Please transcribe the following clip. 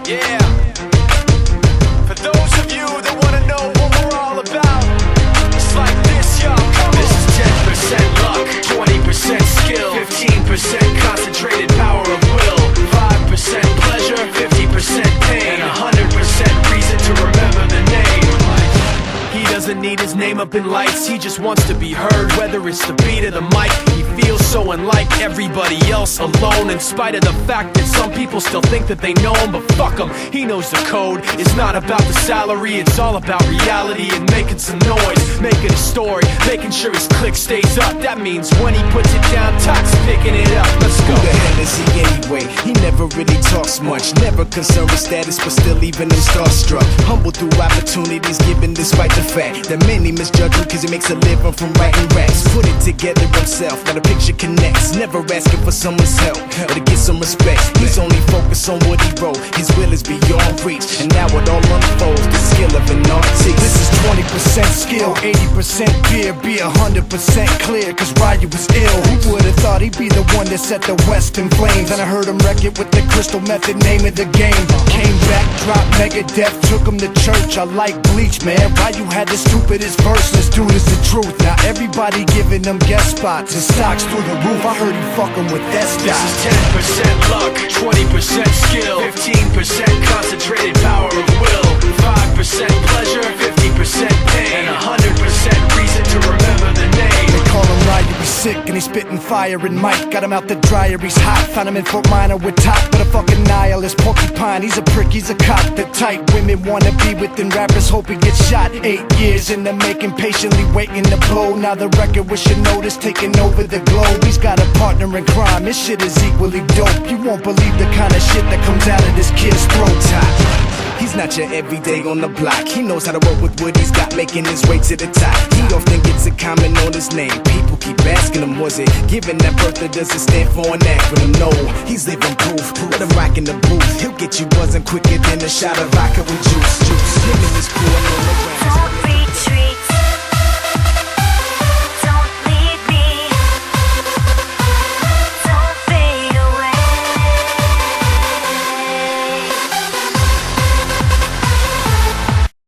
Yeah. For those of you that wanna know what we're all about, it's like this, y'all. This is 10% luck, 20% skill, 15% concentrated power of will, 5% pleasure, 50% pain, and 100% reason to remember the name. He doesn't need his name up in lights, he just wants to be heard, whether it's the beat of the mic. He feels so unlike everybody else, alone, in spite of the fact that some people still think that they know him. But fuck him, he knows the code. It's not about the salary, it's all about reality and making some noise, making a story, making sure his click stays up. That means when he puts it down, Tox picking it up. Let's go. Who the hell is he anyway? He never really talks much, never concerned with status, but still even him starstruck. Humble through opportunities given despite the fact that many misjudge him cause he makes a living from writing raps. Put it together himself, now the picture connects, never asking for someone's help or to get some respect. He's only focused on what he wrote, his will is beyond reach, and now it all unfolds, the skill of an artist. This is 20% skill, 80% fear, be 100% clear, cause Ryu was ill. Who would've thought he'd be the one that set the West in flames? And I heard him wreck it with the Crystal Method, name of the game. Came back, dropped Megadeth, took him to church. I like Bleach, man, Ryu had the stupidest verse, this dude is the truth. Now everybody giving them guest spots and stocks through the roof. I heard he fucking with that This stock. is 10% luck, 20% skill, 15% concentrated power of will, 5% pleasure, 50% pain, and 100% reason to remember the name. They call him Ryu, he's sick and he's spitting fire and Mike got him out the dryer, he's hot. Found him in Fort Minor with top, but a fucking nihilist porcupine. He's a prick, he's a cop. The type women wanna be within, rappers hope he gets shot. 8 years in the making, patiently waiting to blow. Now the record with your notice taking over the globe. He's got a partner in crime, this shit is equally dope. You won't believe the kind of shit that comes out of this kid's throat. He's not your everyday on the block. He knows how to work with what he's got, making his way to the top. He often gets a comment on his name. People keep asking him, was it given that birth or does it stand for an acronym? No, he's living proof. Let him rock in the booth. He'll get you buzzing quicker than a shot of vodka with juice. Him and his crew are on the ground.